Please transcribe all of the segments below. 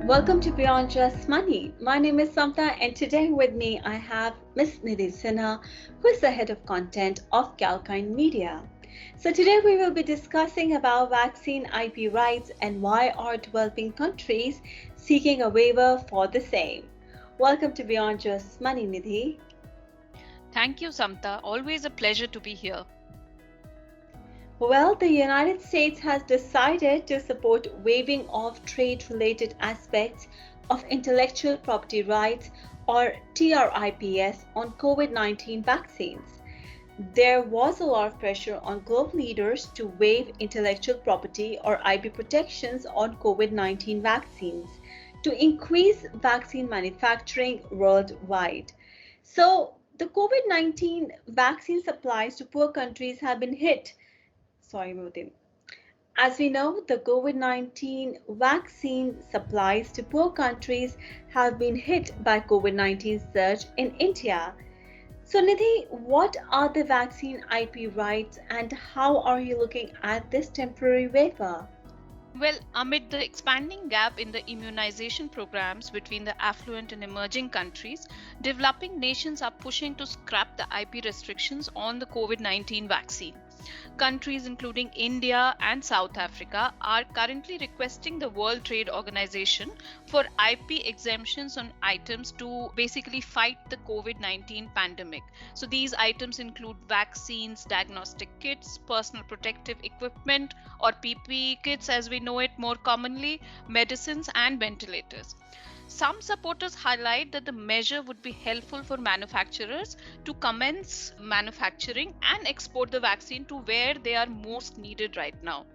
Welcome to Beyond Just Money. My name is Samta, and today with me I have Miss Nidhi Sinha, who is the head of content of Calkine Media. So today we will be discussing about vaccine IP rights and why are developing countries seeking a waiver for the same. Welcome to Beyond Just Money, Nidhi. Thank you, Samta. Always a pleasure to be here. Well, the United States has decided to support waiving of trade-related aspects of intellectual property rights or TRIPS on COVID-19 vaccines. There was a lot of pressure on global leaders to waive intellectual property or IP protections on COVID-19 vaccines to increase vaccine manufacturing worldwide. So, the COVID-19 vaccine supplies to poor countries have been hit. Sorry, Mutin. As we know, the COVID-19 vaccine supplies to poor countries have been hit by COVID-19 surge in India. So, Nidhi, what are the vaccine IP rights and how are you looking at this temporary waiver? Well, amid the expanding gap in the immunization programs between the affluent and emerging countries, developing nations are pushing to scrap the IP restrictions on the COVID 19 vaccine. Countries including India and South Africa are currently requesting the World Trade Organization for IP exemptions on items to basically fight the COVID 19 pandemic. So, these items include vaccines, diagnostic kits, personal protective equipment, or PPE kits as we know it more commonly, medicines, and ventilators. Some supporters highlight that the measure would be helpful for manufacturers to commence manufacturing and export the vaccine to where they are most needed right now.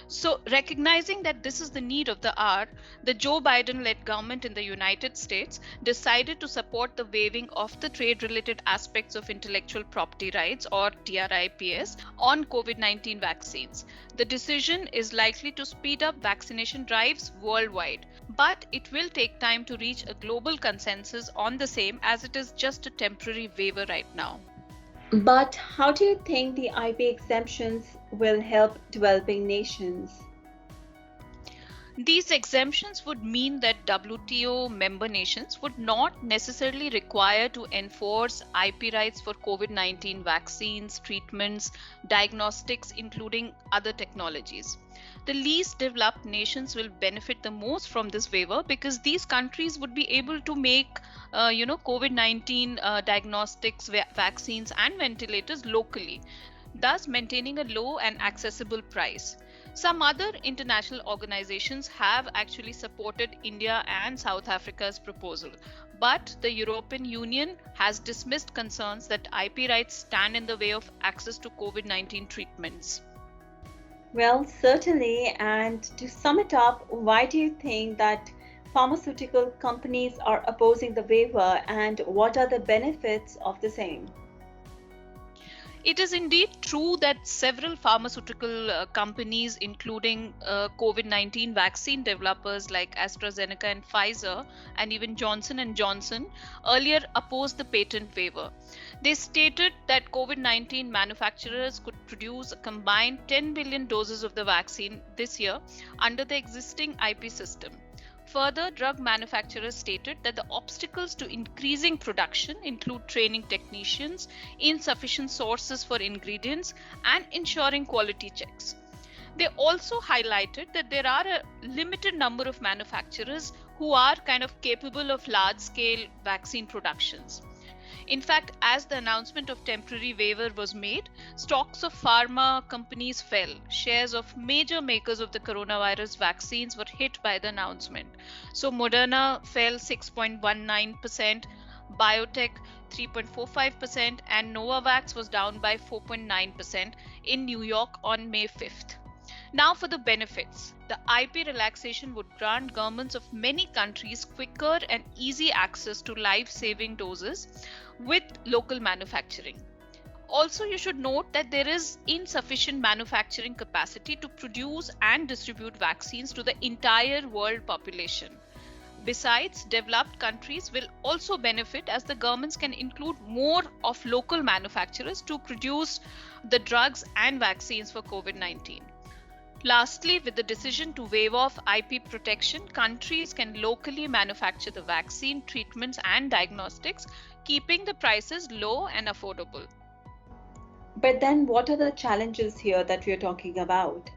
So, recognizing that this is the need of the hour, the Joe Biden led government in the United States decided to support the waiving of the trade related aspects of intellectual property rights or TRIPS on COVID 19 vaccines. The decision is likely to speed up vaccination drives worldwide, but it will take time to reach a global consensus on the same as it is just a temporary waiver right now. But how do you think the IP exemptions will help developing nations? These exemptions would mean that WTO member nations would not necessarily require to enforce IP rights for COVID 19 vaccines, treatments, diagnostics, including other technologies. The least developed nations will benefit the most from this waiver because these countries would be able to make COVID 19 diagnostics, vaccines, and ventilators locally, thus maintaining a low and accessible price. Some other international organizations have actually supported India and South Africa's proposal, but the European Union has dismissed concerns that IP rights stand in the way of access to COVID 19 treatments. Well, certainly. And to sum it up, why do you think that pharmaceutical companies are opposing the waiver and what are the benefits of the same? It is indeed true that several pharmaceutical companies, including COVID 19 vaccine developers like AstraZeneca and Pfizer, and even Johnson and Johnson, earlier opposed the patent waiver. They stated that COVID 19 manufacturers could produce a combined 10 billion doses of the vaccine this year under the existing IP system. Further, drug manufacturers stated that the obstacles to increasing production include training technicians, insufficient sources for ingredients, and ensuring quality checks. They also highlighted that there are a limited number of manufacturers who are kind of capable of large scale vaccine productions. In fact, as the announcement of temporary waiver was made, stocks of pharma companies fell. Shares of major makers of the coronavirus vaccines were hit by the announcement. So Moderna fell 6.19%, Biotech 3.45%, and Novavax was down by 4.9% in New York on May 5th. Now for the benefits. The IP relaxation would grant governments of many countries quicker and easy access to life-saving doses with local manufacturing. Also, you should note that there is insufficient manufacturing capacity to produce and distribute vaccines to the entire world population. Besides, developed countries will also benefit as the governments can include more of local manufacturers to produce the drugs and vaccines for COVID 19. Lastly, with the decision to waive off IP protection, countries can locally manufacture the vaccine, treatments, and diagnostics, keeping the prices low and affordable. But then, what are the challenges here that we're talking about?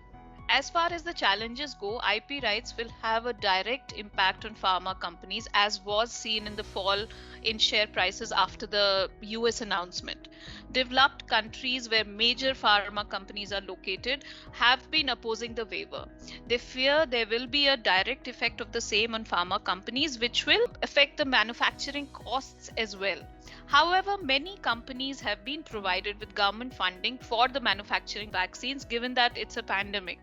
As far as the challenges go, IP rights will have a direct impact on pharma companies, as was seen in the fall in share prices after the US announcement. Developed countries where major pharma companies are located have been opposing the waiver. They fear there will be a direct effect of the same on pharma companies, which will affect the manufacturing costs as well. However, many companies have been provided with government funding for the manufacturing vaccines given that it's a pandemic.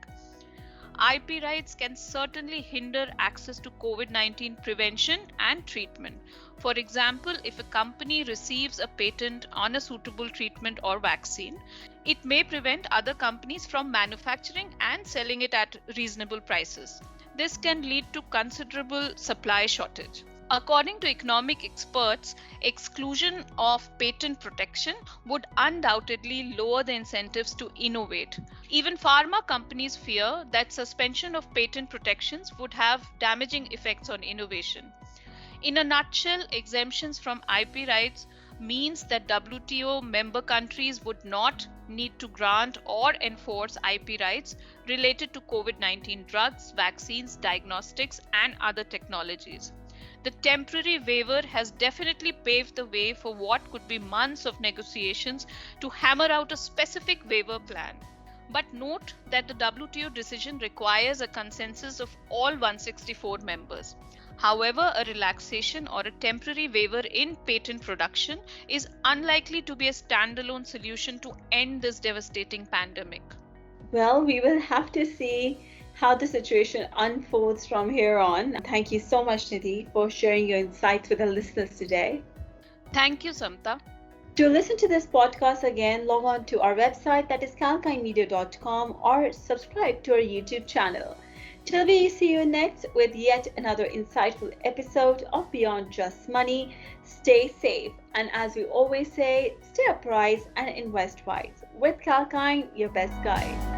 IP rights can certainly hinder access to COVID-19 prevention and treatment. For example, if a company receives a patent on a suitable treatment or vaccine, it may prevent other companies from manufacturing and selling it at reasonable prices. This can lead to considerable supply shortage. According to economic experts, exclusion of patent protection would undoubtedly lower the incentives to innovate. Even pharma companies fear that suspension of patent protections would have damaging effects on innovation. In a nutshell, exemptions from IP rights means that WTO member countries would not need to grant or enforce IP rights related to COVID-19 drugs, vaccines, diagnostics, and other technologies. The temporary waiver has definitely paved the way for what could be months of negotiations to hammer out a specific waiver plan. But note that the WTO decision requires a consensus of all 164 members. However, a relaxation or a temporary waiver in patent production is unlikely to be a standalone solution to end this devastating pandemic. Well, we will have to see how the situation unfolds from here on. Thank you so much, Nidhi, for sharing your insights with the listeners today. Thank you, Samta. To listen to this podcast again, log on to our website, that is calkinemedia.com, or subscribe to our YouTube channel. Till we see you next with yet another insightful episode of Beyond Just Money, stay safe. And as we always say, stay upright and invest wise. With Calkine, your best guide.